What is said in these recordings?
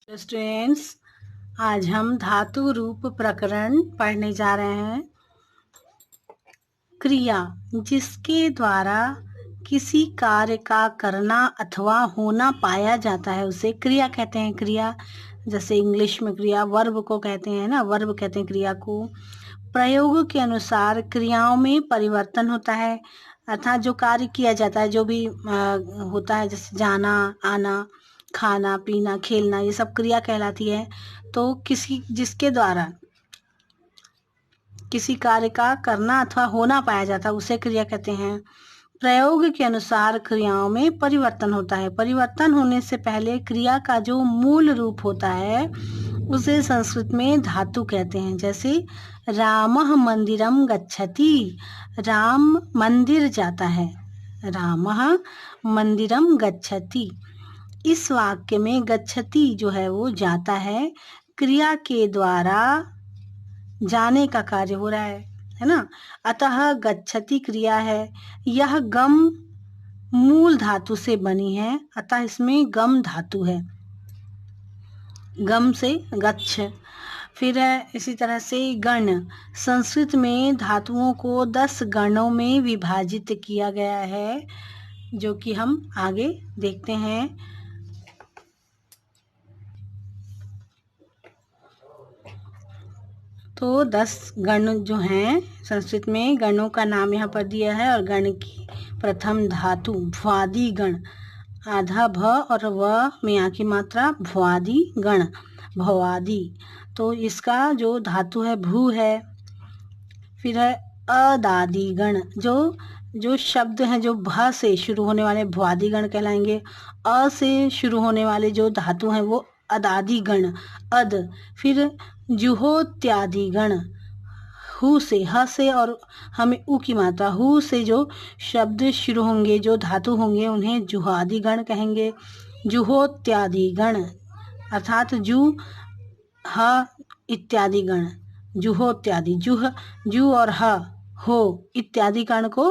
Students, आज हम धातु रूप प्रकरण पढ़ने जा रहे हैं। क्रिया जिसके द्वारा किसी कार्य का करना अथवा होना पाया जाता है उसे क्रिया कहते हैं। क्रिया जैसे इंग्लिश में क्रिया वर्ब को कहते हैं ना, वर्ब कहते हैं क्रिया को। प्रयोग के अनुसार क्रियाओं में परिवर्तन होता है, अर्थात जो कार्य किया जाता है, जो भी होता है, जैसे जाना, आना, खाना, पीना, खेलना, ये सब क्रिया कहलाती है। तो जिसके द्वारा किसी कार्य का करना अथवा होना पाया जाता है उसे क्रिया कहते हैं। प्रयोग के अनुसार क्रियाओं में परिवर्तन होता है। परिवर्तन होने से पहले क्रिया का जो मूल रूप होता है उसे संस्कृत में धातु कहते हैं। जैसे रामः मंदिरम गच्छति, राम मंदिर जाता है। रामः मंदिरम गच्छति, इस वाक्य में गच्छति जो है वो जाता है, क्रिया के द्वारा जाने का कार्य हो रहा है ना। अतः गच्छति क्रिया है। यह गम मूल धातु से बनी है, अतः इसमें गम धातु है, गम से गच्छ। फिर है इसी तरह से गण। संस्कृत में धातुओं को 10 गणों में विभाजित किया गया है, जो कि हम आगे देखते हैं। तो 10 गण जो हैं संस्कृत में, गणों का नाम यहाँ पर दिया है। और गण की प्रथम धातु भ्वादि गण, आधा भ और व में आ की मात्रा, भ्वादि गण, भवादि। तो इसका जो धातु है भू है। फिर है अदादि गण, जो शब्द हैं जो भ से शुरू होने वाले भ्वादि गण कहलाएंगे। अ से शुरू होने वाले जो धातु हैं वो अदादि गण, अद। फिर जुहोत्यादि गण, हु से, ह से और हमें उ की मात्रा, हु से जो शब्द शुरू होंगे, जो धातु होंगे, उन्हें जुहादि गण कहेंगे। जुहोत्यादि गण अर्थात जू, ह इत्यादि गण, जुहोत्यादि, जू और ह, हो इत्यादि गण को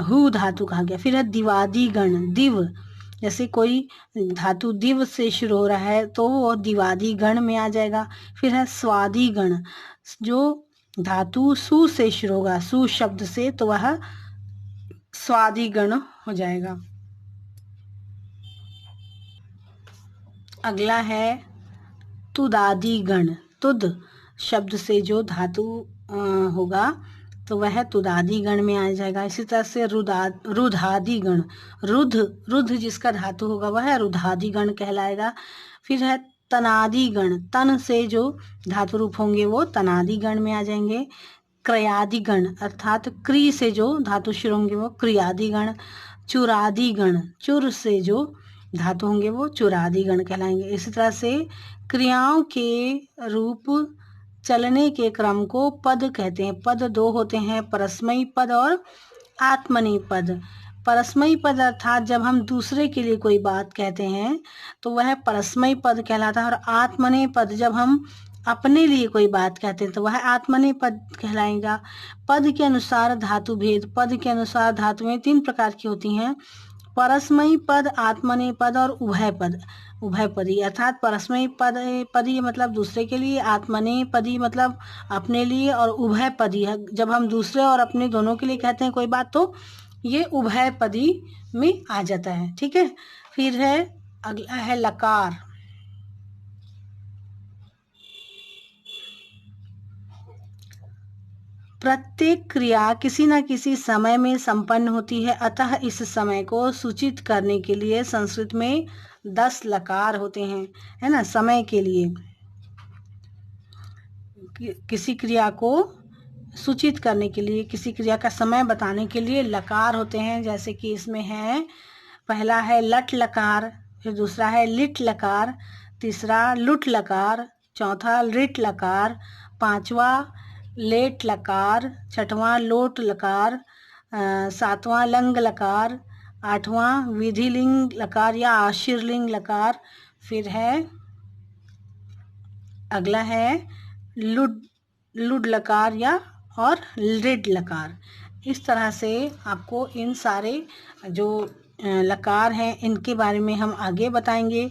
हु धातु कहा गया। फिर है दिवादि गण, दिव, जैसे कोई धातु दिव से शुरू हो रहा है तो वो दिवादि गण में आ जाएगा। फिर है स्वादि गण, जो धातु सु से शुरू होगा, सु शब्द से, तो वह स्वादि गण हो जाएगा। अगला है तुदादि गण। तुद शब्द से जो धातु होगा तो वह तुदादि गण में आ जाएगा। इसी तरह से रुधादि गण, रुध जिसका धातु होगा वह रुधादि गण कहलाएगा। फिर है तनादि गण, तन से जो धातु रूप होंगे वो तनादि गण में आ जाएंगे। क्रयादि गण अर्थात क्री से जो धातु शुरू होंगे वो क्रियादि गण। चुरादि गण, चुर से जो धातु होंगे वो चुरादि गण कहलाएंगे। इसी तरह से क्रियाओं के रूप चलने के क्रम को पद कहते हैं। पद 2 होते हैं, परस्मयी पद और आत्मनेय पद। परस्मयी पद अर्थात जब हम दूसरे के लिए कोई बात कहते हैं तो वह परस्मयी पद कहलाता है। और आत्मनेय पद जब हम अपने लिए कोई बात कहते हैं तो वह आत्मनेय पद कहलाएगा। पद के अनुसार धातु भेद। पद के अनुसार धातुएं 3 प्रकार की होती हैं, परस्मयी पद, आत्मनेय पद और उभय पद। उभय पदी अर्थात परस्मयी पदी मतलब दूसरे के लिए, आत्मनेय पदी मतलब अपने लिए, और उभय पदी है जब हम दूसरे और अपने दोनों के लिए कहते हैं कोई बात तो ये उभय पदी में आ जाता है। ठीक है। फिर है अगला है लकार। प्रत्येक क्रिया किसी न किसी समय में संपन्न होती है, अतः इस समय को सूचित करने के लिए संस्कृत में 10 लकार होते हैं, है ना। समय के लिए किसी क्रिया को सूचित करने के लिए, किसी क्रिया का समय बताने के लिए लकार होते हैं। जैसे कि इसमें है, पहला है लट लकार, फिर दूसरा है लिट लकार, तीसरा लुट लकार, चौथा लिट लकार, पांचवा लेट लकार, छठवां लोट लकार, सातवां लंग लकार, आठवां विधिलिंग लकार या आशीर्लिंग लकार। फिर है अगला है लुड लकार या और लिड लकार। इस तरह से आपको इन सारे जो लकार हैं इनके बारे में हम आगे बताएंगे।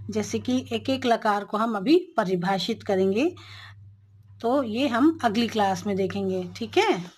जैसे कि एक एक लकार को हम अभी परिभाषित करेंगे, तो ये हम अगली क्लास में देखेंगे। ठीक है।